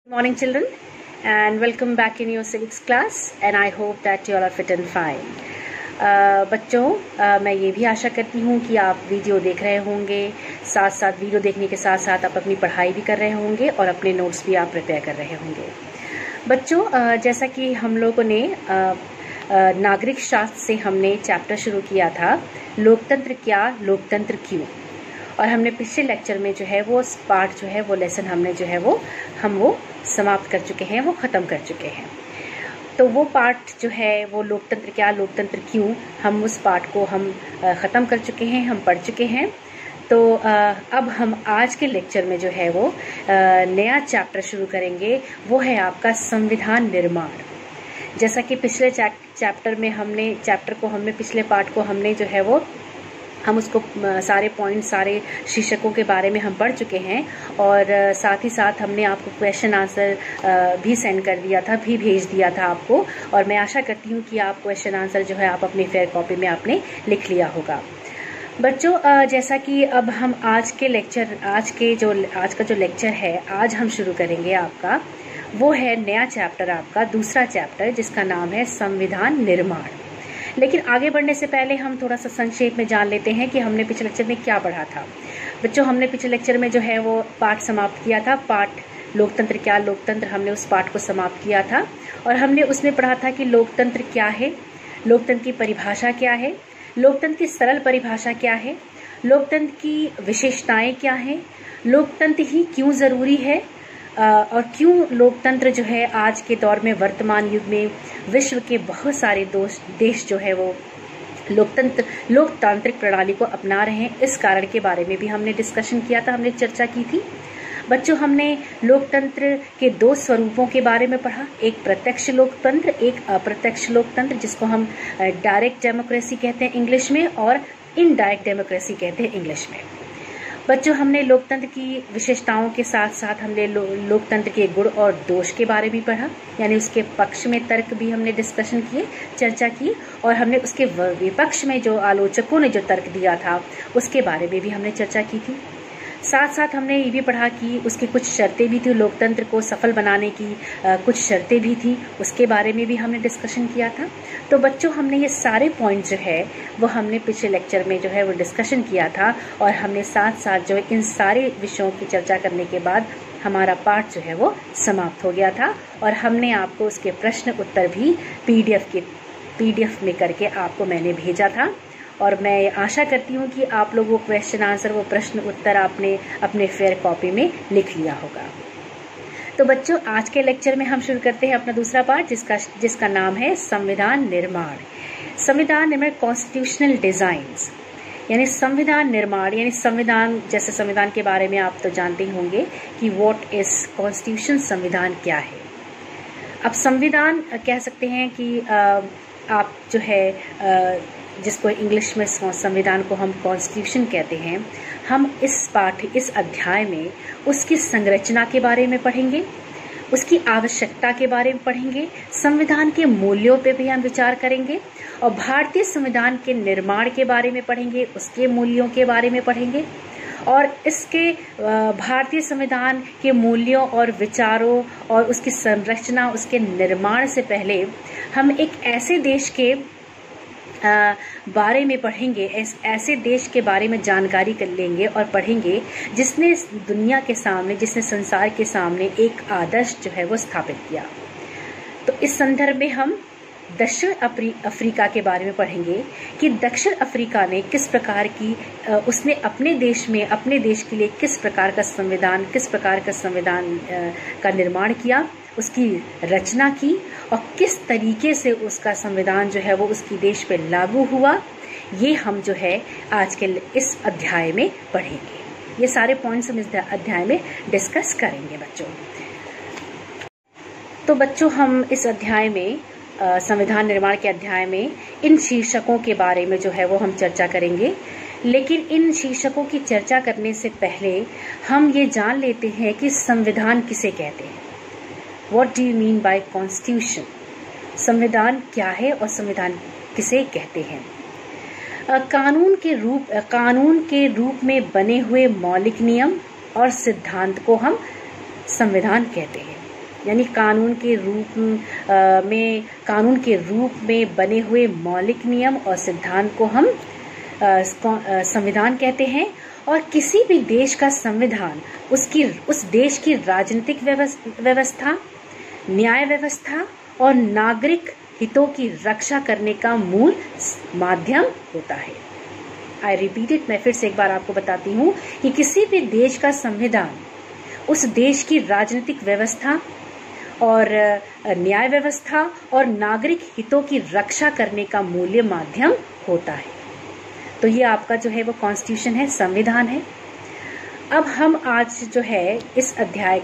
Morning children, and welcome back in your civics class, and I hope that you all are fit and fine. बच्चों, मैं ये भी आशा करती हूँ कि आप वीडियो देख रहे होंगे, साथ साथ वीडियो देखने के साथ साथ आप अपनी पढ़ाई भी कर रहे होंगे और अपने नोट्स भी आप प्रिपेयर कर रहे होंगे। बच्चों, जैसा कि हम लोगों ने नागरिक शास्त्र से हमने चैप्टर शुरू किया था, लोकतंत्र क्या, लोकतंत्र क्यों, और हमने पिछले लेक्चर में जो है वो पार्ट जो है वो लेसन हमने जो है वो समाप्त कर चुके हैं, वो ख़त्म कर चुके हैं। तो वो पार्ट जो है वो लोकतंत्र क्या, लोकतंत्र क्यों, हम उस पार्ट को हम ख़त्म कर चुके हैं, हम पढ़ चुके हैं। तो अब हम आज के लेक्चर में जो है वो नया चैप्टर शुरू करेंगे, वो है आपका संविधान निर्माण। जैसा कि पिछले चैप्टर में पिछले पार्ट को हमने जो है वो हम उसको सारे पॉइंट, सारे शीर्षकों के बारे में हम पढ़ चुके हैं, और साथ ही साथ हमने आपको क्वेश्चन आंसर भी सेंड कर दिया था, भी भेज दिया था आपको। और मैं आशा करती हूँ कि आप क्वेश्चन आंसर जो है आप अपनी फेयर कॉपी में आपने लिख लिया होगा। बच्चों, जैसा कि अब हम आज का जो लेक्चर है आज हम शुरू करेंगे आपका, वो है नया चैप्टर, आपका दूसरा चैप्टर, जिसका नाम है संविधान निर्माण। लेकिन आगे बढ़ने से पहले हम थोड़ा सा संक्षेप में जान लेते हैं कि हमने पिछले लेक्चर में क्या पढ़ा था। बच्चों, हमने पिछले लेक्चर में जो है वो पार्ट समाप्त किया था, पार्ट लोकतंत्र क्या, लोकतंत्र, हमने उस पार्ट को समाप्त किया था। और हमने उसमें पढ़ा था कि लोकतंत्र क्या है, लोकतंत्र की परिभाषा क्या है, लोकतंत्र की सरल परिभाषा क्या है, लोकतंत्र की विशेषताएं क्या है, लोकतंत्र ही क्यों जरूरी है, और क्यों लोकतंत्र जो है आज के दौर में, वर्तमान युग में विश्व के बहुत सारे देश जो है वो लोकतांत्रिक प्रणाली को अपना रहे हैं, इस कारण के बारे में भी हमने डिस्कशन किया था, हमने चर्चा की थी। बच्चों, हमने लोकतंत्र के दो स्वरूपों के बारे में पढ़ा, एक प्रत्यक्ष लोकतंत्र, एक अप्रत्यक्ष लोकतंत्र, जिसको हम डायरेक्ट डेमोक्रेसी कहते हैं इंग्लिश में, और इनडायरेक्ट डेमोक्रेसी कहते हैं इंग्लिश में। बच्चों, हमने लोकतंत्र की विशेषताओं के साथ साथ हमने लोकतंत्र के गुण और दोष के बारे में पढ़ा, यानी उसके पक्ष में तर्क भी हमने डिस्कशन किए, चर्चा की, और हमने उसके विपक्ष में जो आलोचकों ने जो तर्क दिया था उसके बारे में भी हमने चर्चा की थी। साथ साथ हमने ये भी पढ़ा कि उसकी कुछ शर्तें भी थी, लोकतंत्र को सफल बनाने की कुछ शर्तें भी थी, उसके बारे में भी हमने डिस्कशन किया था। तो बच्चों, हमने ये सारे पॉइंट जो है वो हमने पिछले लेक्चर में जो है वो डिस्कशन किया था, और हमने साथ साथ जो इन सारे विषयों की चर्चा करने के बाद हमारा पार्ट जो है वो समाप्त हो गया था, और हमने आपको उसके प्रश्न उत्तर भी पीडीएफ में करके आपको मैंने भेजा था। और मैं आशा करती हूँ कि आप लोग वो क्वेश्चन आंसर, वो प्रश्न उत्तर आपने अपने फेयर कॉपी में लिख लिया होगा। तो बच्चों, आज के लेक्चर में हम शुरू करते हैं अपना दूसरा पार्ट, जिसका नाम है संविधान निर्माण। संविधान निर्माण, कॉन्स्टिट्यूशनल डिजाइन्स, यानी संविधान निर्माण, यानी संविधान, जैसे संविधान के बारे में आप तो जानते ही होंगे कि व्हाट इज कॉन्स्टिट्यूशन, संविधान क्या है। अब संविधान कह सकते हैं कि आप जो है जिसको इंग्लिश में संविधान को हम कॉन्स्टिट्यूशन कहते हैं, हम इस अध्याय में उसकी संरचना के बारे में पढ़ेंगे, उसकी आवश्यकता के बारे में पढ़ेंगे, संविधान के मूल्यों पे भी हम विचार करेंगे, और भारतीय संविधान के निर्माण के बारे में पढ़ेंगे, उसके मूल्यों के बारे में पढ़ेंगे। और इसके भारतीय संविधान के मूल्यों और विचारों और उसकी संरचना, उसके निर्माण से पहले हम एक ऐसे देश के बारे में पढ़ेंगे, ऐसे देश के बारे में जानकारी कर लेंगे और पढ़ेंगे जिसने दुनिया के सामने, जिसने संसार के सामने एक आदर्श जो है वो स्थापित किया। तो इस संदर्भ में हम दक्षिण अफ्रीका के बारे में पढ़ेंगे कि दक्षिण अफ्रीका ने किस प्रकार की उसने अपने देश में, अपने देश के लिए किस प्रकार का संविधान का निर्माण किया, उसकी रचना की, और किस तरीके से उसका संविधान जो है वो उसकी देश पे लागू हुआ। ये हम जो है आज के इस अध्याय में पढ़ेंगे। ये सारे पॉइंट्स हम इस अध्याय में डिस्कस करेंगे बच्चों। तो बच्चों, हम इस अध्याय में संविधान निर्माण के अध्याय में इन शीर्षकों के बारे में जो है वो हम चर्चा करेंगे। लेकिन इन शीर्षकों की चर्चा करने से पहले हम ये जान लेते हैं कि संविधान किसे कहते हैं। What do you mean by Constitution? संविधान क्या है और संविधान किसे कहते हैं? कानून के रूप में बने हुए मौलिक नियम और सिद्धांत को हम संविधान कहते हैं। यानी कानून के रूप में बने हुए मौलिक नियम और सिद्धांत को हम संविधान कहते हैं। और किसी भी देश का संविधान उस देश की राजनीतिक व्यवस्था, न्याय व्यवस्था और नागरिक हितों की रक्षा करने का मूल माध्यम होता है। आई रिपीट इट, मैं फिर से एक बार आपको बताती हूँ कि किसी भी देश का संविधान उस देश की राजनीतिक व्यवस्था और न्याय व्यवस्था और नागरिक हितों की रक्षा करने का मूल्य माध्यम होता है। तो ये आपका जो है वो कॉन्स्टिट्यूशन है, संविधान है। अब हम आज जो है इस अध्याय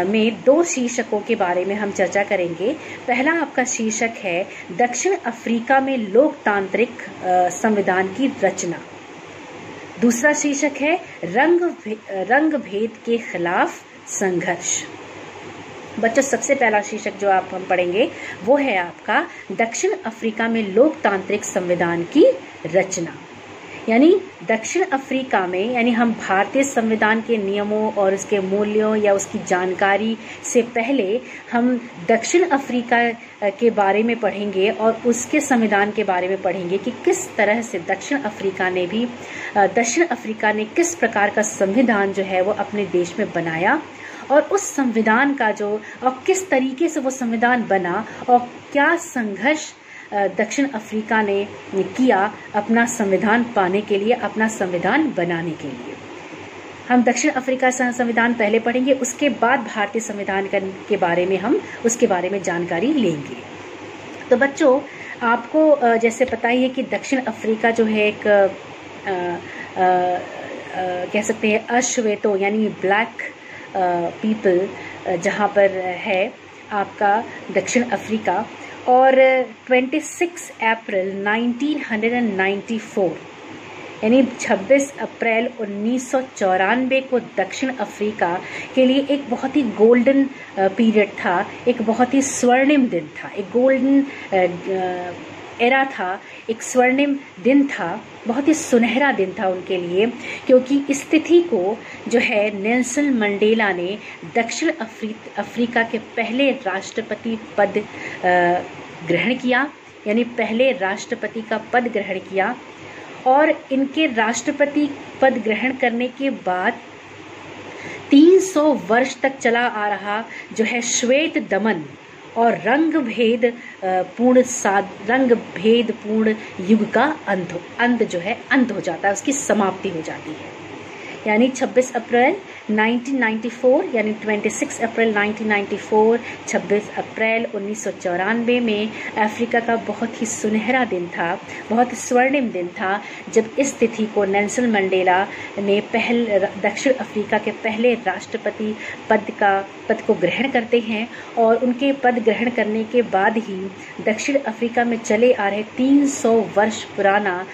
में 2 शीर्षकों के बारे में हम चर्चा करेंगे। पहला आपका शीर्षक है दक्षिण अफ्रीका में लोकतांत्रिक संविधान की रचना। दूसरा शीर्षक है रंग भेद के खिलाफ संघर्ष। बच्चों, सबसे पहला शीर्षक जो हम पढ़ेंगे वो है आपका दक्षिण अफ्रीका में लोकतांत्रिक संविधान की रचना। यानी दक्षिण अफ्रीका में, यानी हम भारतीय संविधान के नियमों और उसके मूल्यों या उसकी जानकारी से पहले हम दक्षिण अफ्रीका के बारे में पढ़ेंगे और उसके संविधान के बारे में पढ़ेंगे कि किस तरह से दक्षिण अफ्रीका ने किस प्रकार का संविधान जो है वो अपने देश में बनाया और उस संविधान का और किस तरीके से वो संविधान बना और क्या संघर्ष दक्षिण अफ्रीका ने किया अपना संविधान पाने के लिए, अपना संविधान बनाने के लिए। हम दक्षिण अफ्रीका संविधान पहले पढ़ेंगे, उसके बाद भारतीय संविधान के बारे में हम उसके बारे में जानकारी लेंगे। तो बच्चों, आपको जैसे पता ही है कि दक्षिण अफ्रीका जो है एक कह सकते हैं अश्वेतों यानी ब्लैक पीपल जहाँ पर है आपका दक्षिण अफ्रीका। और 26 अप्रैल 1994 यानी 26 अप्रैल 1994 को दक्षिण अफ्रीका के लिए एक बहुत ही गोल्डन पीरियड था, एक बहुत ही स्वर्णिम दिन था, एक गोल्डन एरा था, एक स्वर्णिम दिन था, बहुत ही सुनहरा दिन था उनके लिए, क्योंकि इस तिथि को जो है नेल्सन मंडेला ने दक्षिण अफ्रीका के पहले राष्ट्रपति पद ग्रहण किया, यानी पहले राष्ट्रपति का पद ग्रहण किया। और इनके राष्ट्रपति पद ग्रहण करने के बाद 300 वर्ष तक चला आ रहा जो है श्वेत दमन और रंग भेद पूर्ण युग का अंत हो जाता है, उसकी समाप्ति हो जाती है। यानी 26 अप्रैल 1994 यानी 26 अप्रैल 1994, 26 अप्रैल 1994 में अफ्रीका का बहुत ही सुनहरा दिन था, बहुत स्वर्णिम दिन था, जब इस तिथि को नेल्सन मंडेला ने दक्षिण अफ्रीका के पहले राष्ट्रपति पद को ग्रहण करते हैं। और उनके पद ग्रहण करने के बाद ही दक्षिण अफ्रीका में चले आ रहे 300 वर्ष पुराना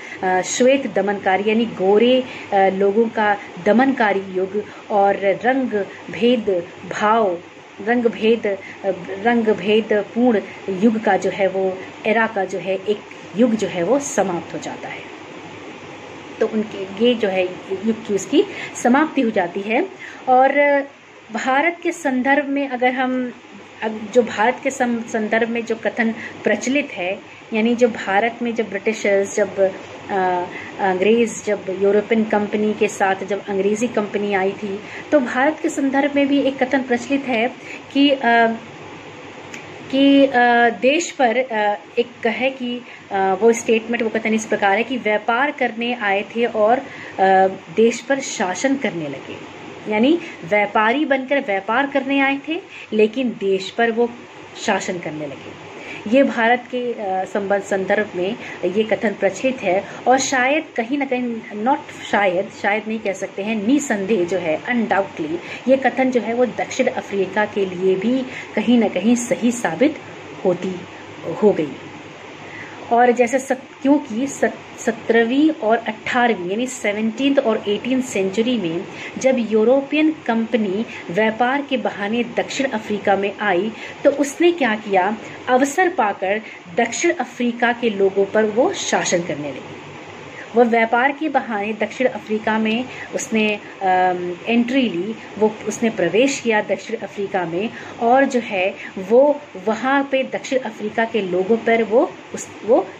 श्वेत दमनकारी यानी गोरे लोगों का दमनकारी युग और रंग भेद पूर्ण युग का जो है वो एरा का जो है एक युग जो है वो समाप्त हो जाता है। तो उनके ये जो है युग की उसकी समाप्ति हो जाती है। और भारत के संदर्भ में अगर हम जो भारत के संदर्भ में जो कथन प्रचलित है, यानी जो भारत में जब ब्रिटिशर्स अंग्रेज जब यूरोपियन कंपनी के साथ जब अंग्रेजी कंपनी आई थी, तो भारत के संदर्भ में भी एक कथन प्रचलित है कि देश पर एक है कि वो स्टेटमेंट, वो कथन इस प्रकार है कि व्यापार करने आए थे और देश पर शासन करने लगे। यानी व्यापारी बनकर व्यापार करने आए थे लेकिन देश पर वो शासन करने लगे। ये भारत के संदर्भ में ये कथन प्रचलित है। और शायद कहीं ना कहीं शायद नहीं कह सकते हैं, निसंदेह जो है अनडाउटली ये कथन जो है वो दक्षिण अफ्रीका के लिए भी कहीं ना कहीं सही साबित हो गई। और जैसे क्योंकि 17वीं और 18वीं यानी 17th और 18th सेंचुरी में जब यूरोपियन कंपनी व्यापार के बहाने दक्षिण अफ्रीका में आई, तो उसने क्या किया, अवसर पाकर दक्षिण अफ्रीका के लोगों पर वो शासन करने लगी। वो व्यापार के बहाने दक्षिण अफ्रीका में उसने एंट्री ली, वो उसने प्रवेश किया दक्षिण अफ्रीका में, और जो है वो वहाँ पे दक्षिण अफ्रीका के लोगों पर वो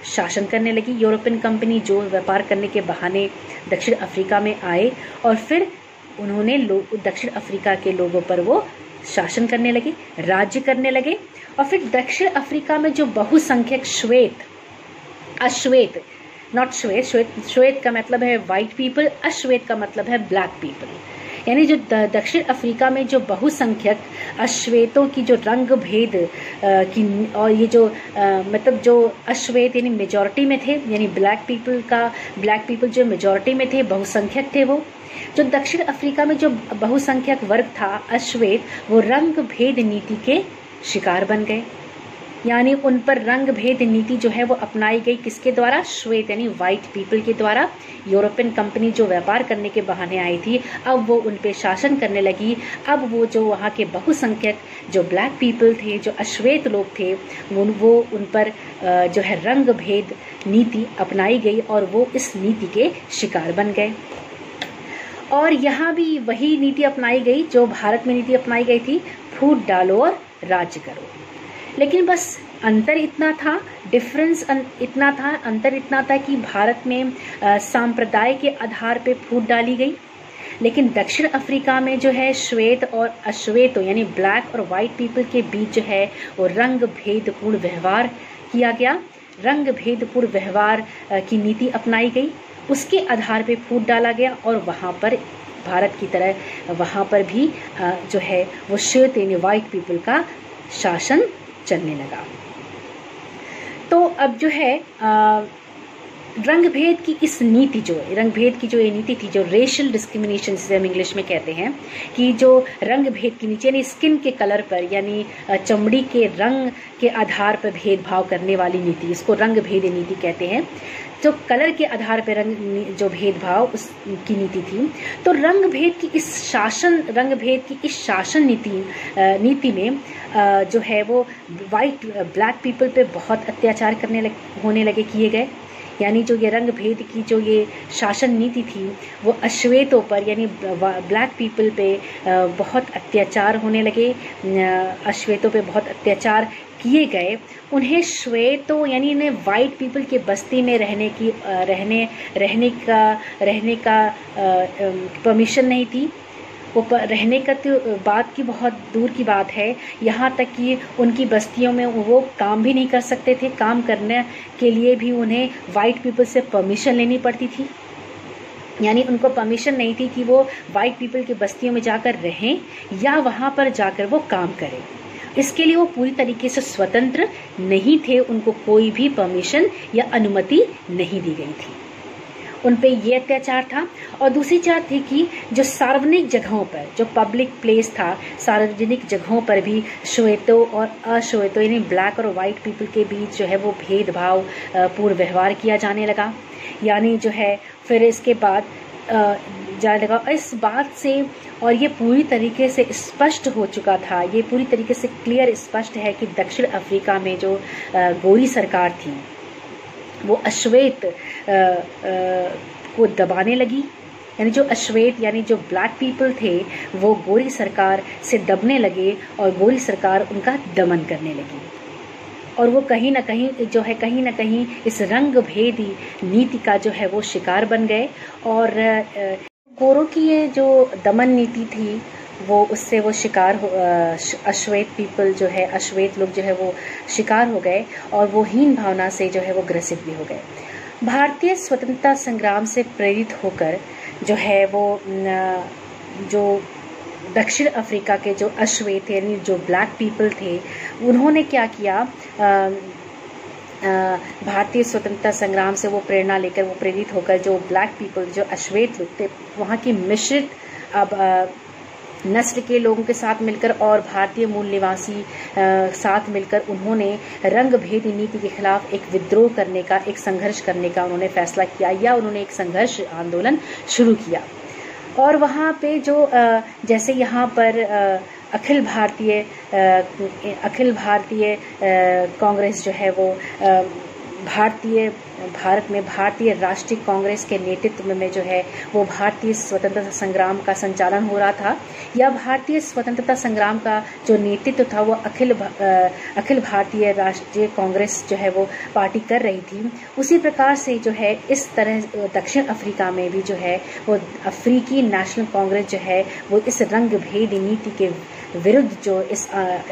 शासन करने लगी। यूरोपियन कंपनी जो व्यापार करने के बहाने दक्षिण अफ्रीका में आए और फिर उन्होंने दक्षिण अफ्रीका के लोगों पर वो शासन करने लगे, राज्य करने लगे। और फिर दक्षिण अफ्रीका में जो बहुसंख्यक श्वेत का मतलब है व्हाइट पीपल, अश्वेत का मतलब है ब्लैक पीपल, यानी जो दक्षिण अफ्रीका में जो बहुसंख्यक अश्वेतों की जो रंग भेद की, और ये जो मतलब जो अश्वेत यानी मेजॉरिटी में थे, यानी ब्लैक पीपल जो मेजॉरिटी में थे, बहुसंख्यक थे, वो जो दक्षिण अफ्रीका में जो बहुसंख्यक वर्ग था अश्वेत, वो रंग भेद नीति के शिकार बन गए। यानी उन पर रंग भेद नीति जो है वो अपनाई गई, किसके द्वारा? श्वेत यानी व्हाइट पीपल के द्वारा। यूरोपियन कंपनी जो व्यापार करने के बहाने आई थी, अब वो उन पे शासन करने लगी। अब वो जो वहाँ के बहुसंख्यक जो ब्लैक पीपल थे, जो अश्वेत लोग थे, वो उन पर जो है रंग भेद नीति अपनाई गई और वो इस नीति के शिकार बन गए। और यहाँ भी वही नीति अपनाई गई जो भारत में नीति अपनाई गई थी, फूट डालो और राज्य करो। लेकिन बस अंतर इतना था, अंतर इतना था कि भारत में सांप्रदाय के आधार पे फूट डाली गई, लेकिन दक्षिण अफ्रीका में जो है श्वेत और अश्वेत यानी ब्लैक और व्हाइट पीपल के बीच जो है वो रंग भेदपूर्ण व्यवहार किया गया, रंग भेदपूर्ण व्यवहार की नीति अपनाई गई, उसके आधार पे फूट डाला गया। और वहाँ पर भारत की तरह वहाँ पर भी जो है वो श्वेत यानी व्हाइट पीपल का शासन चलने लगा। तो अब जो है रंग भेद की इस नीति रंग भेद की जो ये नीति थी, जो रेशियल डिस्क्रिमिनेशन जिसे हम इंग्लिश में कहते हैं, कि जो रंग भेद की नीति यानी स्किन के कलर पर यानी चमड़ी के रंग के आधार पर भेदभाव करने वाली नीति, इसको रंग भेद नीति कहते हैं। जो कलर के आधार पर जो भेदभाव उसकी नीति थी, तो रंग भेद की इस शासन नीति में जो है वो ब्लैक पीपल पे बहुत अत्याचार होने लगे किए गए। यानी जो ये रंग भेद की जो ये शासन नीति थी वो अश्वेतों पर यानी ब्लैक पीपल पे बहुत अत्याचार होने लगे, अश्वेतों पे बहुत अत्याचार किए गए। उन्हें श्वेतों यानी इन्हें व्हाइट पीपल के बस्ती में रहने का परमिशन नहीं थी। वो रहने का तो बात की बहुत दूर की बात है, यहाँ तक कि उनकी बस्तियों में वो काम भी नहीं कर सकते थे। काम करने के लिए भी उन्हें वाइट पीपल से परमिशन लेनी पड़ती थी, यानी उनको परमिशन नहीं थी कि वो वाइट पीपल की बस्तियों में जाकर रहें या वहाँ पर जाकर वो काम करें। इसके लिए वो पूरी तरीके से स्वतंत्र नहीं थे, उनको कोई भी परमिशन या अनुमति नहीं दी गई थी। उन पे ये अत्याचार था। और दूसरी बात थी कि जो सार्वजनिक जगहों पर, जो पब्लिक प्लेस था, सार्वजनिक जगहों पर भी श्वेतों और अश्वेतों यानी ब्लैक और वाइट पीपल के बीच जो है वो भेदभाव पूर्ण व्यवहार किया जाने लगा। यानी जो है फिर इसके बाद जाने लगा इस बात से, और ये पूरी तरीके से स्पष्ट हो चुका था, ये पूरी तरीके से क्लियर स्पष्ट है कि दक्षिण अफ्रीका में जो गोरी सरकार थी वो अश्वेत को दबाने लगी। यानी जो अश्वेत यानी जो ब्लैक पीपल थे वो गोरी सरकार से दबने लगे और गोरी सरकार उनका दमन करने लगी। और वो कहीं ना कहीं इस रंग भेदी नीति का जो है वो शिकार बन गए। और गोरों की ये जो दमन नीति थी वो उससे वो शिकार अश्वेत पीपल जो है, अश्वेत लोग जो है वो शिकार हो गए और वो हीन भावना से जो है वो ग्रसित भी हो गए। भारतीय स्वतंत्रता संग्राम से प्रेरित होकर जो है वो जो दक्षिण अफ्रीका के जो अश्वेत यानी जो ब्लैक पीपल थे उन्होंने क्या किया, भारतीय स्वतंत्रता संग्राम से वो प्रेरणा लेकर वो प्रेरित होकर जो ब्लैक पीपल जो अश्वेत लोग थे वहाँ की मिश्रित नस्ल के लोगों के साथ मिलकर और भारतीय मूल निवासी साथ मिलकर उन्होंने रंग भेद नीति के खिलाफ एक विद्रोह करने का, एक संघर्ष करने का उन्होंने फैसला किया या उन्होंने एक संघर्ष आंदोलन शुरू किया। और वहाँ पे जो जैसे यहाँ पर अखिल भारतीय कांग्रेस जो है वो भारत में भारतीय राष्ट्रीय कांग्रेस के नेतृत्व में जो है वो भारतीय स्वतंत्रता संग्राम का संचालन हो रहा था, या भारतीय स्वतंत्रता संग्राम का जो नेतृत्व था वो अखिल भारतीय राष्ट्रीय कांग्रेस जो है वो पार्टी कर रही थी। उसी प्रकार से जो है इस तरह दक्षिण अफ्रीका में भी जो है वो अफ्रीकी नेशनल कांग्रेस जो है वो इस रंग भेद नीति के विरुद्ध जो इस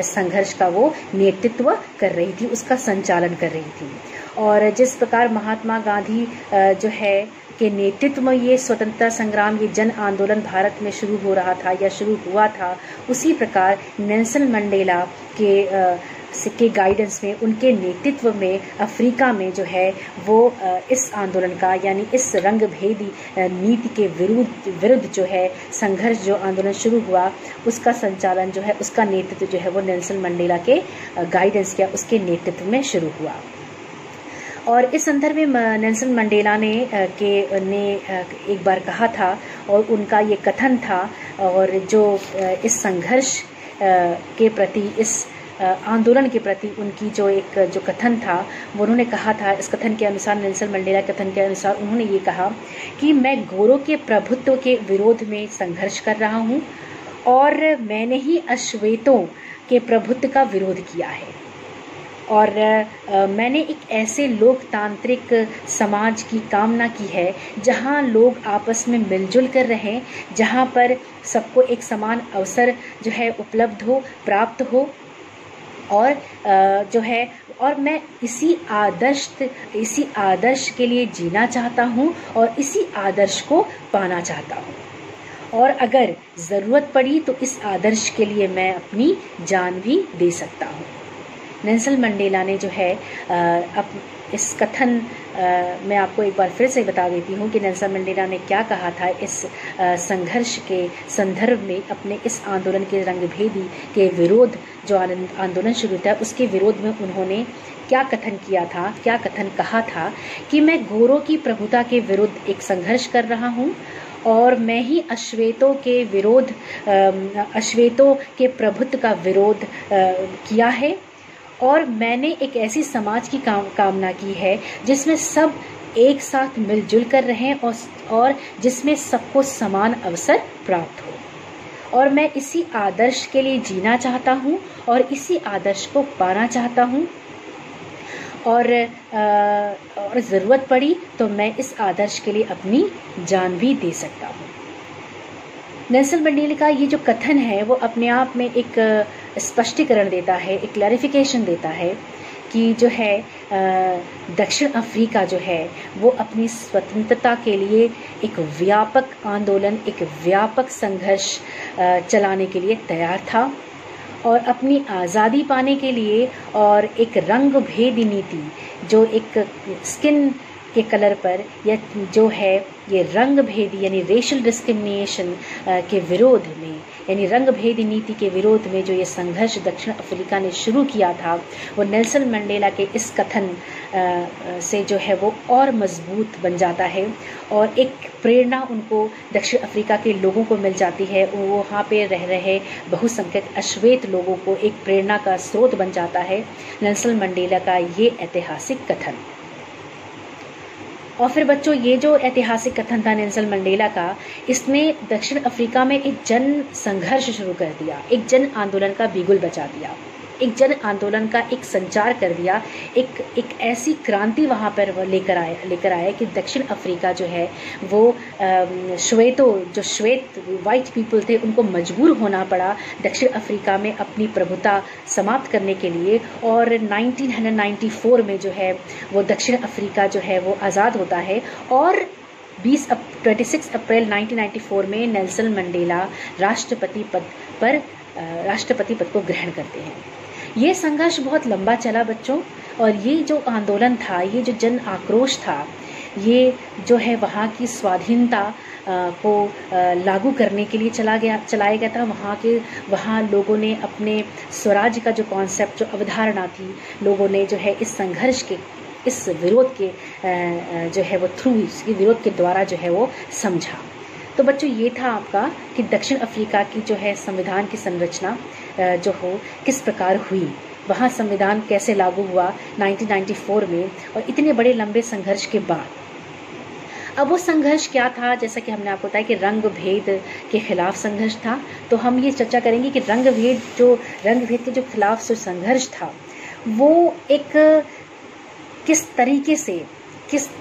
संघर्ष का वो नेतृत्व कर रही थी, उसका संचालन कर रही थी। और जिस प्रकार महात्मा गांधी जो है के नेतृत्व में ये स्वतंत्रता संग्राम, ये जन आंदोलन भारत में शुरू हो रहा था या शुरू हुआ था, उसी प्रकार नेल्सन मंडेला के गाइडेंस में, उनके नेतृत्व में अफ्रीका में जो है वो इस आंदोलन का, यानी इस रंग भेदी नीति के विरुद्ध जो है संघर्ष, जो आंदोलन शुरू हुआ, उसका संचालन जो है, उसका नेतृत्व जो है वो नेल्सन मंडेला के गाइडेंस या उसके नेतृत्व में शुरू हुआ। और इस संदर्भ में नेल्सन मंडेला ने एक बार कहा था, और उनका ये कथन था, और जो इस संघर्ष के प्रति, इस आंदोलन के प्रति उनकी जो कथन था, वो उन्होंने कहा था, इस कथन के अनुसार, नेल्सन मंडेला कथन के अनुसार उन्होंने ये कहा कि मैं गोरों के प्रभुत्व के विरोध में संघर्ष कर रहा हूँ, और मैंने ही अश्वेतों के प्रभुत्व का विरोध किया है, और मैंने एक ऐसे लोकतांत्रिक समाज की कामना की है जहां लोग आपस में मिलजुल कर रहें, जहां पर सबको एक समान अवसर जो है उपलब्ध हो, प्राप्त हो, और जो है, और मैं इसी आदर्श के लिए जीना चाहता हूं और इसी आदर्श को पाना चाहता हूं, और अगर ज़रूरत पड़ी तो इस आदर्श के लिए मैं अपनी जान भी दे सकता हूं। नेल्सन मंडेला ने जो है इस कथन मैं आपको एक बार फिर से बता देती हूँ कि नेल्सन मंडेला ने क्या कहा था इस संघर्ष के संदर्भ में, अपने इस आंदोलन के रंगभेदी के विरोध, जो आंदोलन शुरू था उसके विरोध में उन्होंने क्या कथन किया था, क्या कथन कहा था कि मैं गोरों की प्रभुता के विरुद्ध एक संघर्ष कर रहा हूँ, और मैं ही अश्वेतों के प्रभुत्व का विरोध किया है, और मैंने एक ऐसी समाज की कामना की है जिसमें सब एक साथ मिलजुल कर रहें और जिसमें सबको समान अवसर प्राप्त हो, और मैं इसी आदर्श के लिए जीना चाहता हूँ और इसी आदर्श को पाना चाहता हूँ, और ज़रूरत पड़ी तो मैं इस आदर्श के लिए अपनी जान भी दे सकता हूँ। नेल्सन मंडेला का ये जो कथन है वो अपने आप में एक स्पष्टीकरण देता है, एक क्लैरिफिकेशन देता है कि जो है दक्षिण अफ्रीका जो है वो अपनी स्वतंत्रता के लिए एक व्यापक आंदोलन, एक व्यापक संघर्ष चलाने के लिए तैयार था, और अपनी आज़ादी पाने के लिए, और एक रंग भेद नीति, जो एक स्किन के कलर पर, या जो है ये रंग भेदी यानी रेशियल डिस्क्रिमिनेशन के विरोध में, यानी रंग भेद नीति के विरोध में जो ये संघर्ष दक्षिण अफ्रीका ने शुरू किया था, वो नेल्सन मंडेला के इस कथन से जो है वो और मजबूत बन जाता है, और एक प्रेरणा उनको दक्षिण अफ्रीका के लोगों को मिल जाती है, वहाँ पे रह रहे बहुसंख्यक अश्वेत लोगों को एक प्रेरणा का स्रोत बन जाता है नेल्सन मंडेला का ये ऐतिहासिक कथन। और फिर बच्चों, ये जो ऐतिहासिक कथन था नेल्सन मंडेला का, इसने दक्षिण अफ्रीका में एक जन संघर्ष शुरू कर दिया, एक जन आंदोलन का बिगुल बजा दिया, एक जन आंदोलन का एक संचार कर दिया, एक ऐसी क्रांति वहाँ पर लेकर आया कि दक्षिण अफ्रीका जो है वो श्वेत वाइट पीपल थे, उनको मजबूर होना पड़ा दक्षिण अफ्रीका में अपनी प्रभुता समाप्त करने के लिए, और 1994 में जो है वो दक्षिण अफ्रीका जो है वो आज़ाद होता है, और 26 अप्रैल 1994 में नेल्सन मंडेला राष्ट्रपति पद को ग्रहण करते हैं। ये संघर्ष बहुत लंबा चला बच्चों, और ये जो आंदोलन था, ये जो जन आक्रोश था, ये जो है वहाँ की स्वाधीनता को लागू करने के लिए चलाया गया था। वहाँ लोगों ने अपने स्वराज्य का जो कॉन्सेप्ट, जो अवधारणा थी, लोगों ने जो है इस संघर्ष के, इस विरोध के जो है वो थ्रू, इसके विरोध के द्वारा जो है वो समझा। तो बच्चों, ये था आपका कि दक्षिण अफ्रीका की जो है संविधान की संरचना जो हो किस प्रकार हुई, वहाँ संविधान कैसे लागू हुआ 1994 में, और इतने बड़े लंबे संघर्ष के बाद। अब वो संघर्ष क्या था, जैसा कि हमने आपको बताया कि रंग भेद के खिलाफ संघर्ष था। तो हम ये चर्चा करेंगे कि रंग भेद के जो खिलाफ जो संघर्ष था वो एक किस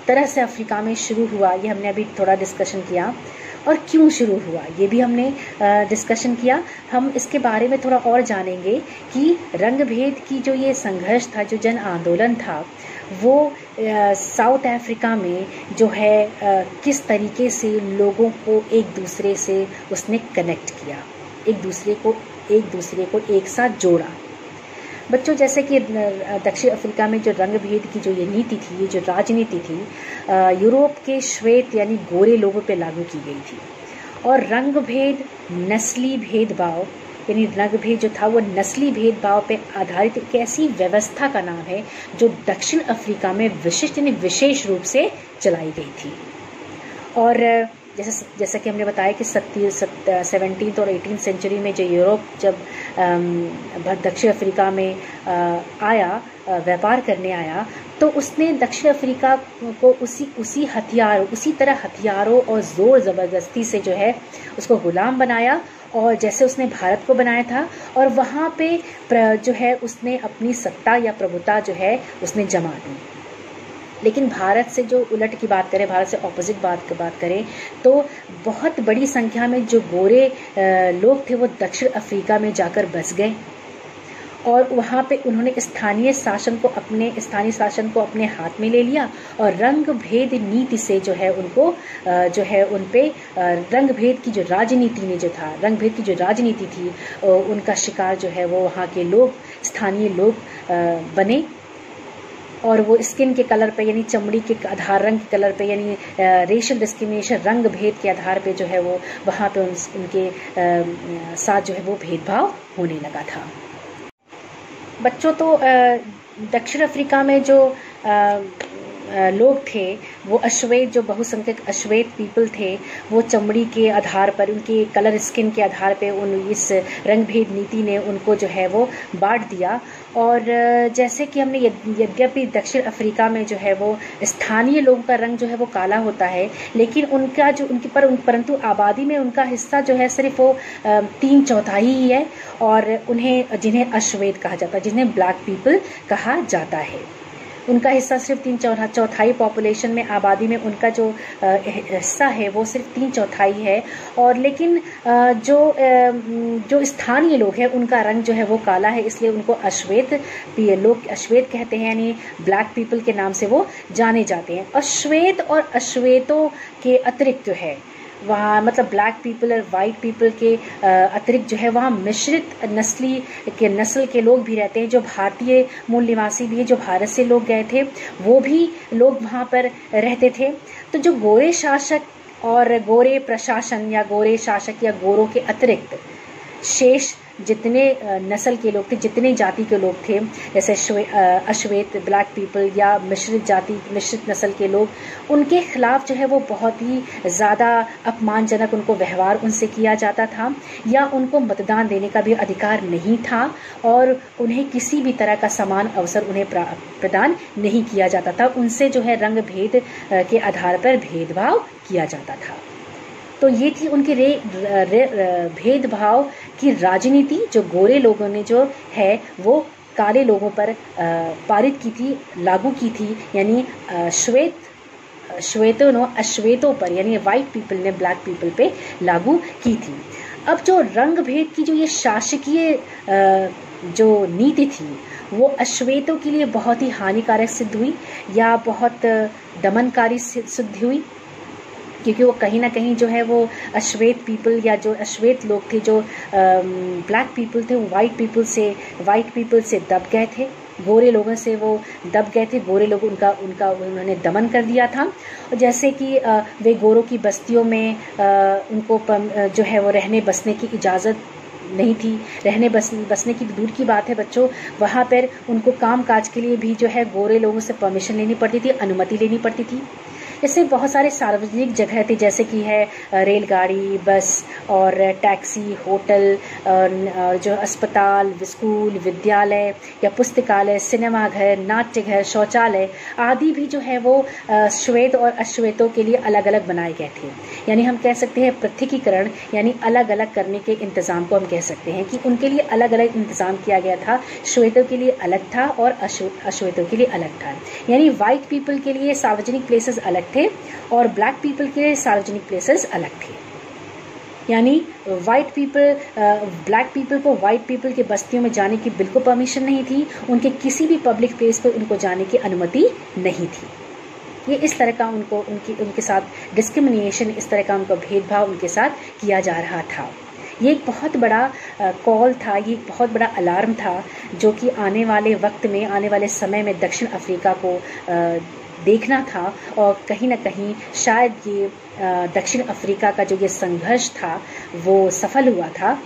तरह से अफ्रीका में शुरू हुआ, ये हमने अभी थोड़ा डिस्कशन किया, और क्यों शुरू हुआ ये भी हमने डिस्कशन किया। हम इसके बारे में थोड़ा और जानेंगे कि रंग भेद की जो ये संघर्ष था, जो जन आंदोलन था, वो साउथ अफ्रीका में जो है किस तरीके से लोगों को एक दूसरे से उसने कनेक्ट किया, एक दूसरे को एक साथ जोड़ा। बच्चों, जैसे कि दक्षिण अफ्रीका में जो रंग भेद की जो ये नीति थी, ये जो राजनीति थी, यूरोप के श्वेत यानी गोरे लोगों पे लागू की गई थी। और रंग भेद, नस्ली भेदभाव यानी रंग भेद जो था वो नस्ली भेदभाव पे आधारित एक ऐसी व्यवस्था का नाम है जो दक्षिण अफ्रीका में विशिष्ट यानी विशेष रूप से चलाई गई थी। और जैसा कि हमने बताया कि 17th और 18th सेंचुरी में जो यूरोप जब दक्षिण अफ्रीका में आया, व्यापार करने आया, तो उसने दक्षिण अफ्रीका को उसी तरह हथियारों और ज़ोर ज़बरदस्ती से जो है उसको गुलाम बनाया, और जैसे उसने भारत को बनाया था। और वहाँ पे जो है उसने अपनी सत्ता या प्रभुता जो है उसने जमा दी। लेकिन भारत से जो उलट की बात करें, भारत से ऑपोजिट बात करें, तो बहुत बड़ी संख्या में जो गोरे लोग थे वो दक्षिण अफ्रीका में जाकर बस गए, और वहाँ पे उन्होंने स्थानीय शासन को अपने हाथ में ले लिया, और रंग भेद नीति से जो है उनको जो है उन पे रंग भेद की जो राजनीति थी उनका शिकार जो है वो वहाँ के लोग, स्थानीय लोग बने। और वो स्किन के कलर पे यानी चमड़ी के आधार, रंग के कलर पे यानी रेशियल डिस्क्रिमिनेशन, रंग भेद के आधार पे जो है वो वहाँ पे उनके साथ जो है वो भेदभाव होने लगा था। बच्चों, तो दक्षिण अफ्रीका में जो लोग थे वो अश्वेत, जो बहुसंख्यक अश्वेत पीपल थे, वो चमड़ी के आधार पर, उनके कलर स्किन के आधार पे इस रंग भेद नीति ने उनको जो है वो बांट दिया। और जैसे कि हमने यद्यपि दक्षिण अफ्रीका में जो है वो स्थानीय लोगों का रंग जो है वो काला होता है, लेकिन परंतु आबादी में उनका हिस्सा जो है सिर्फ वो 3/4 ही है, और जिन्हें अश्वेत कहा जाता है, जिन्हें ब्लैक पीपल कहा जाता है, उनका हिस्सा सिर्फ 3/4 पॉपुलेशन में, आबादी में उनका जो हिस्सा है वो सिर्फ 3/4 है। और लेकिन जो स्थानीय लोग हैं उनका रंग जो है वो काला है, इसलिए उनको अश्वेत कहते हैं, यानी ब्लैक पीपल के नाम से वो जाने जाते हैं। अश्वेत और अश्वेतों के अतिरिक्त जो है वहाँ, मतलब ब्लैक पीपल और वाइट पीपल के अतिरिक्त जो है वहाँ मिश्रित नस्ल के लोग भी रहते हैं, जो भारतीय मूल निवासी भी है, जो भारत से लोग गए थे वो भी लोग वहाँ पर रहते थे। तो जो गोरे शासक और गोरे प्रशासन या गोरे शासक या गोरों के अतिरिक्त शेष जितने नस्ल के लोग थे, जितने जाति के लोग थे, जैसे अश्वेत, ब्लैक पीपल या मिश्रित नस्ल के लोग, उनके खिलाफ जो है वो बहुत ही ज़्यादा अपमानजनक उनको व्यवहार उनसे किया जाता था, या उनको मतदान देने का भी अधिकार नहीं था, और उन्हें किसी भी तरह का समान अवसर उन्हें प्रदान नहीं किया जाता था। उनसे जो है रंग भेद के आधार पर भेदभाव किया जाता था। तो ये थी उनके भेदभाव की राजनीति, जो गोरे लोगों ने जो है वो काले लोगों पर पारित की थी, लागू की थी, यानी अश्वेतों पर, यानी वाइट पीपल ने ब्लैक पीपल पे लागू की थी। अब जो रंग भेद की जो ये शासकीय जो नीति थी वो अश्वेतों के लिए बहुत ही हानिकारक सिद्ध हुई, या बहुत दमनकारी सिद्ध हुई, क्योंकि वो कहीं ना कहीं जो है वो अश्वेत पीपल या जो अश्वेत लोग थे, जो ब्लैक पीपल थे, वो वाइट पीपल से दब गए थे, गोरे लोगों से वो दब गए थे। गोरे लोग उन्होंने दमन कर दिया था। और जैसे कि वे गोरों की बस्तियों में उनको जो है वो रहने बसने की इजाज़त नहीं थी। रहने बसने की दूर की बात है बच्चों, वहाँ पर उनको काम काज के लिए भी जो है गोरे लोगों से परमिशन लेनी पड़ती थी, अनुमति लेनी पड़ती थी। इससे बहुत सारे सार्वजनिक जगह थे, जैसे कि है रेलगाड़ी, बस और टैक्सी, होटल, जो अस्पताल, स्कूल, विद्यालय या पुस्तकालय, सिनेमाघर, नाट्यघर, शौचालय आदि भी जो है वो श्वेत और अश्वेतों के लिए अलग अलग बनाए गए थे। यानी हम कह सकते हैं पृथकीकरण, यानी अलग अलग करने के इंतजाम को हम कह सकते हैं कि उनके लिए अलग अलग इंतजाम किया गया था। श्वेतों के लिए अलग था और अश्वेतों के लिए अलग था। यानी व्हाइट पीपल के लिए सार्वजनिक प्लेसेस अलग थे और ब्लैक पीपल के लिए सार्वजनिक प्लेसेस अलग थे। यानी ब्लैक पीपल को व्हाइट पीपल के बस्तियों में जाने की बिल्कुल परमिशन नहीं थी। उनके किसी भी पब्लिक प्लेस पर उनको जाने की अनुमति नहीं थी। ये इस तरह का उनके साथ डिस्क्रिमिनेशन, इस तरह का उनका भेदभाव उनके साथ किया जा रहा था। ये एक बहुत बड़ा कॉल था, ये एक बहुत बड़ा अलार्म था, जो कि आने वाले वक्त में, आने वाले समय में दक्षिण अफ्रीका को देखना था। और कहीं ना कहीं शायद ये दक्षिण अफ्रीका का जो ये संघर्ष था वो सफल हुआ था।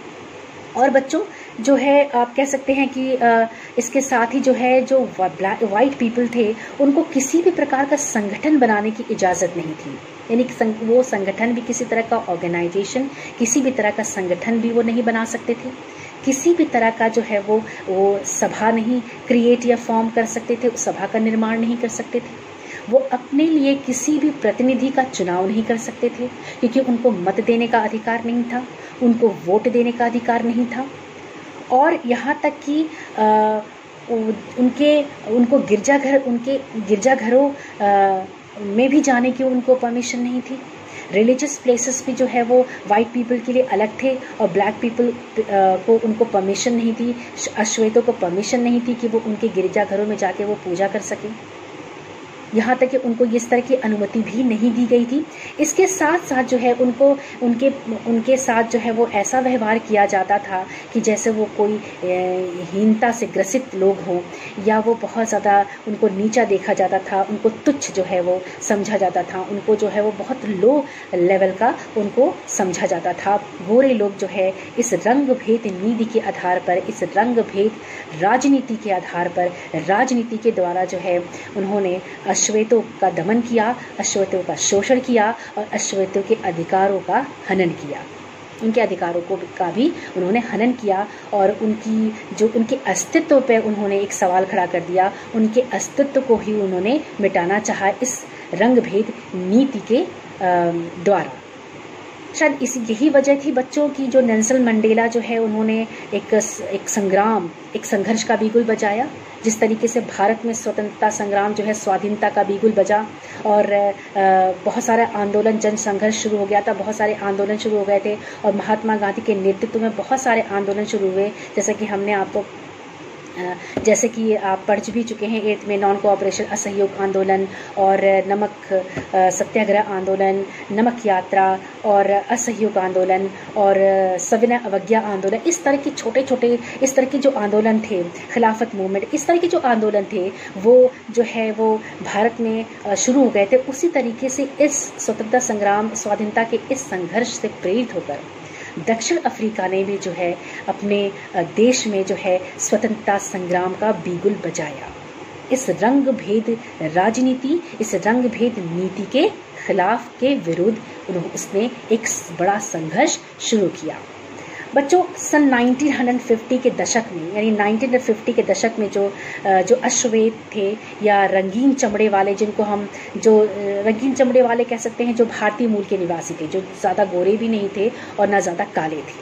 और बच्चों जो है आप कह सकते हैं कि इसके साथ ही जो है जो वाइट पीपल थे उनको किसी भी प्रकार का संगठन बनाने की इजाज़त नहीं थी। यानी वो संगठन भी, किसी तरह का ऑर्गेनाइजेशन, किसी भी तरह का संगठन भी वो नहीं बना सकते थे। किसी भी तरह का जो है वो सभा नहीं क्रिएट या फॉर्म कर सकते थे, उस सभा का निर्माण नहीं कर सकते थे। वो अपने लिए किसी भी प्रतिनिधि का चुनाव नहीं कर सकते थे, क्योंकि उनको मत देने का अधिकार नहीं था, उनको वोट देने का अधिकार नहीं था। और यहाँ तक कि उनके गिरजाघरों में भी जाने की उनको परमिशन नहीं थी। रिलीजियस प्लेसेस भी जो है वो वाइट पीपल के लिए अलग थे और ब्लैक पीपल को उनको परमिशन नहीं थी, अश्वेतों को परमिशन नहीं थी कि वो उनके गिरजाघरों में जाके वो पूजा कर सकें। यहाँ तक कि उनको इस तरह की अनुमति भी नहीं दी गई थी। इसके साथ साथ जो है उनके साथ जो है वो ऐसा व्यवहार किया जाता था कि जैसे वो कोई हीनता से ग्रसित लोग हों, या वो बहुत ज़्यादा उनको नीचा देखा जाता था, उनको तुच्छ जो है वो समझा जाता था, उनको जो है वो बहुत लो लेवल का उनको समझा जाता था। गोरे लोग जो है इस रंग भेद नीति के आधार पर, इस रंग भेद राजनीति के आधार पर, राजनीति के द्वारा जो है उन्होंने अश्वेतों का दमन किया, अश्वेतों का शोषण किया और अश्वेतों के अधिकारों का हनन किया। उनके अधिकारों का भी उन्होंने हनन किया और उनके अस्तित्व पे उन्होंने एक सवाल खड़ा कर दिया। उनके अस्तित्व को ही उन्होंने मिटाना चाहा इस रंग भेद नीति के द्वारा। शायद यही वजह थी बच्चों की जो नेल्सन मंडेला जो है उन्होंने एक संघर्ष का बिगुल बजाया। जिस तरीके से भारत में स्वतंत्रता संग्राम जो है स्वाधीनता का बिगुल बजा और बहुत सारा आंदोलन, जन संघर्ष शुरू हो गया था, बहुत सारे आंदोलन शुरू हो गए थे और महात्मा गांधी के नेतृत्व में बहुत सारे आंदोलन शुरू हुए। जैसे कि आप पढ़ भी चुके हैं 8th में नॉन कोऑपरेशन असहयोग आंदोलन और नमक सत्याग्रह आंदोलन, नमक यात्रा और असहयोग आंदोलन और सविनय अवज्ञा आंदोलन। इस तरह के छोटे इस तरह के जो आंदोलन थे, खिलाफत मूवमेंट, इस तरह के जो आंदोलन थे वो जो है वो भारत में शुरू हो गए थे। उसी तरीके से इस स्वतंत्रता संग्राम, स्वाधीनता के इस संघर्ष से प्रेरित होकर दक्षिण अफ्रीका ने भी जो है अपने देश में जो है स्वतंत्रता संग्राम का बिगुल बजाया। इस रंग भेद राजनीति, इस रंग भेद नीति के खिलाफ के विरुद्ध उसने एक बड़ा संघर्ष शुरू किया। बच्चों सन 1950 के दशक में, यानी 1950 के दशक में जो अश्वेत थे या रंगीन चमड़े वाले, जिनको हम जो रंगीन चमड़े वाले कह सकते हैं, जो भारतीय मूल के निवासी थे, जो ज़्यादा गोरे भी नहीं थे और ना ज़्यादा काले थे,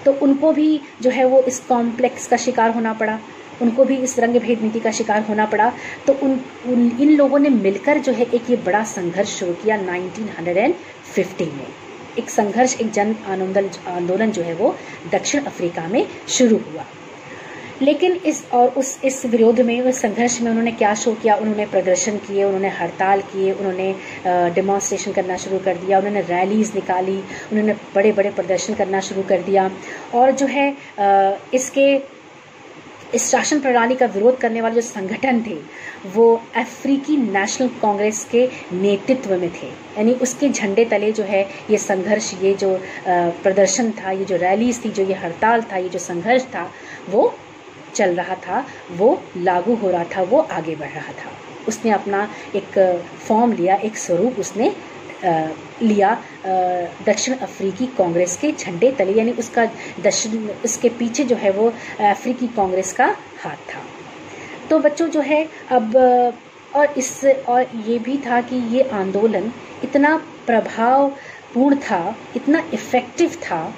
तो उनको भी जो है वो इस कॉम्प्लेक्स का शिकार होना पड़ा, उनको भी इस रंग भेद नीति का शिकार होना पड़ा। तो इन लोगों ने मिलकर जो है एक ये बड़ा संघर्ष शुरू किया 1950 में। एक संघर्ष, एक जन आंदोलन जो है वो दक्षिण अफ्रीका में शुरू हुआ। लेकिन इस विरोध में, उस संघर्ष में उन्होंने क्या शो किया? उन्होंने प्रदर्शन किए, उन्होंने हड़ताल किए, उन्होंने डेमोन्स्ट्रेशन करना शुरू कर दिया, उन्होंने रैलीज निकाली, उन्होंने बड़े बड़े प्रदर्शन करना शुरू कर दिया। और जो है इस शासन प्रणाली का विरोध करने वाले जो संगठन थे वो अफ्रीकी नेशनल कांग्रेस के नेतृत्व में थे। यानी उसके झंडे तले जो है ये संघर्ष, ये जो प्रदर्शन था, ये जो रैलीज थी, जो ये हड़ताल था, ये जो संघर्ष था वो चल रहा था, वो लागू हो रहा था, वो आगे बढ़ रहा था। उसने अपना एक फॉर्म लिया, एक स्वरूप उसने लिया दक्षिण अफ्रीकी कांग्रेस के झंडे तले, यानी उसके पीछे जो है वो अफ्रीकी कांग्रेस का हाथ था। तो बच्चों जो है अब और ये भी था कि ये आंदोलन इतना प्रभावपूर्ण था, इतना इफ़ेक्टिव था,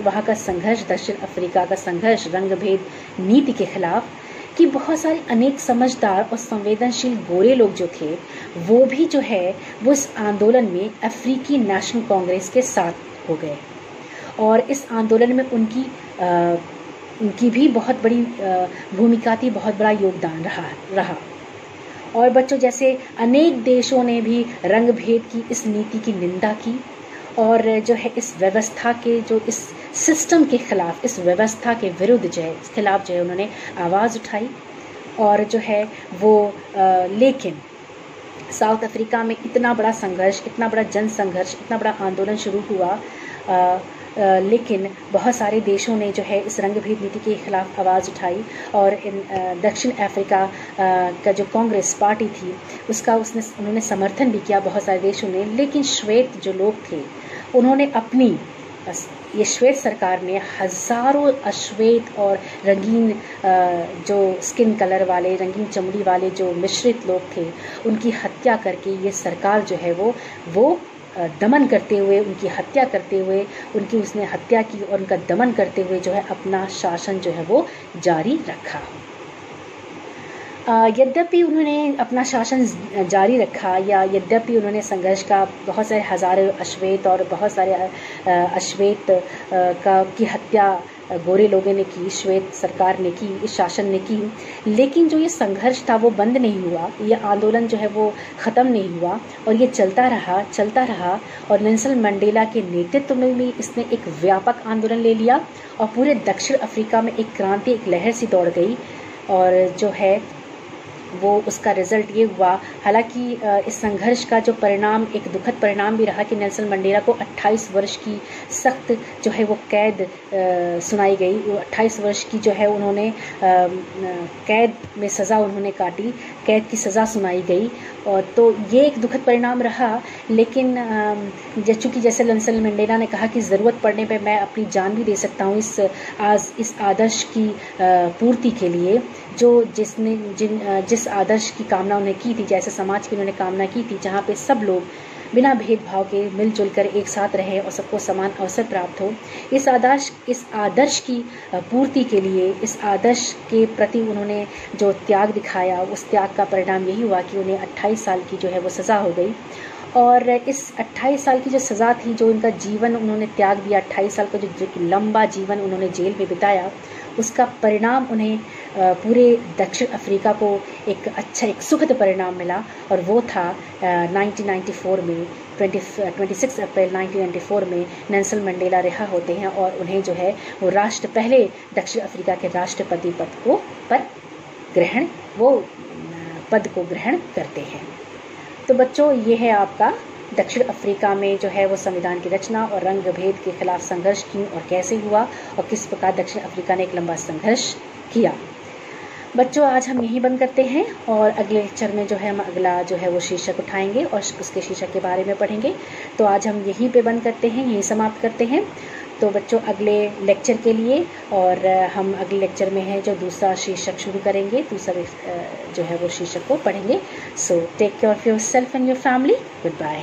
वहाँ का संघर्ष, दक्षिण अफ्रीका का संघर्ष रंगभेद नीति के खिलाफ, कि बहुत सारे अनेक समझदार और संवेदनशील गोरे लोग जो थे वो भी जो है वो इस आंदोलन में अफ्रीकी नेशनल कांग्रेस के साथ हो गए। और इस आंदोलन में उनकी भी बहुत बड़ी भूमिका थी, बहुत बड़ा योगदान रहा। और बच्चों जैसे अनेक देशों ने भी रंगभेद की इस नीति की निंदा की और जो है इस व्यवस्था के, जो इस सिस्टम के खिलाफ, इस व्यवस्था के विरुद्ध जो है, इस खिलाफ जो है उन्होंने आवाज़ उठाई। और जो है वो लेकिन साउथ अफ्रीका में इतना बड़ा संघर्ष, इतना बड़ा जन संघर्ष, इतना बड़ा आंदोलन शुरू हुआ, लेकिन बहुत सारे देशों ने जो है इस रंगभेद नीति के खिलाफ आवाज़ उठाई। और दक्षिण अफ्रीका का जो कांग्रेस पार्टी थी उन्होंने समर्थन भी किया, बहुत सारे देशों ने। लेकिन श्वेत जो लोग थे उन्होंने ये श्वेत सरकार ने हज़ारों अश्वेत और रंगीन जो स्किन कलर वाले, रंगीन चमड़ी वाले जो मिश्रित लोग थे उनकी हत्या करके ये सरकार जो है वो दमन करते हुए, उनकी हत्या करते हुए, उसने हत्या की और उनका दमन करते हुए जो है अपना शासन जो है वो जारी रखा। यद्यपि उन्होंने अपना शासन जारी रखा, या यद्यपि उन्होंने संघर्ष का बहुत सारे हज़ारों अश्वेत और बहुत सारे अश्वेत की हत्या गोरे लोगों ने की, श्वेत सरकार ने की, इस शासन ने की, लेकिन जो ये संघर्ष था वो बंद नहीं हुआ, ये आंदोलन जो है वो ख़त्म नहीं हुआ और ये चलता रहा। और नेल्सन मंडेला के नेतृत्व में भी इसने एक व्यापक आंदोलन ले लिया और पूरे दक्षिण अफ्रीका में एक क्रांति, एक लहर सी दौड़ गई। और जो है वो उसका रिजल्ट ये हुआ, हालांकि इस संघर्ष का जो परिणाम, एक दुखद परिणाम भी रहा कि नेल्सन मंडेला को 28 वर्ष की सख्त जो है वो कैद सुनाई गई। 28 वर्ष की जो है उन्होंने कैद में सज़ा उन्होंने काटी, कैद की सज़ा सुनाई गई। और तो ये एक दुखद परिणाम रहा। लेकिन चूँकि जैसे नेल्सन मंडेला ने कहा कि ज़रूरत पड़ने पे मैं अपनी जान भी दे सकता हूँ इस आदर्श की पूर्ति के लिए, जिस आदर्श की कामना उन्हें की थी, जैसे समाज की उन्होंने कामना की थी, जहाँ पे सब लोग बिना भेदभाव के मिलजुल कर एक साथ रहे और सबको समान अवसर प्राप्त हो। इस आदर्श की पूर्ति के लिए, इस आदर्श के प्रति उन्होंने जो त्याग दिखाया, उस त्याग का परिणाम यही हुआ कि उन्हें 28 साल की जो है वो सज़ा हो गई। और इस 28 साल की जो सज़ा थी, जो उनका जीवन उन्होंने त्याग दिया, 28 साल का जो लंबा जीवन उन्होंने जेल में बिताया, उसका परिणाम उन्हें पूरे दक्षिण अफ्रीका को एक सुखद परिणाम मिला। और वो था 1994 में 26 अप्रैल 1994 में नेल्सन मंडेला रिहा होते हैं और उन्हें जो है वो पहले दक्षिण अफ्रीका के राष्ट्रपति पद को ग्रहण करते हैं। तो बच्चों, ये है आपका दक्षिण अफ्रीका में जो है वो संविधान की रचना और रंग भेद के खिलाफ संघर्ष क्यों और कैसे हुआ और किस प्रकार दक्षिण अफ्रीका ने एक लंबा संघर्ष किया। बच्चों, आज हम यहीं बंद करते हैं और अगले लेक्चर में जो है हम अगला जो है वो शीर्षक उठाएंगे और उसके शीर्षक के बारे में पढ़ेंगे। तो आज हम यहीं पे बंद करते हैं, यहीं समाप्त करते हैं। तो बच्चों, अगले लेक्चर के लिए, और हम अगले लेक्चर में है जो दूसरा शीर्षक शुरू करेंगे, दूसरा जो है वो शीर्षक को पढ़ेंगे। So take care of yourself and your family. Good bye.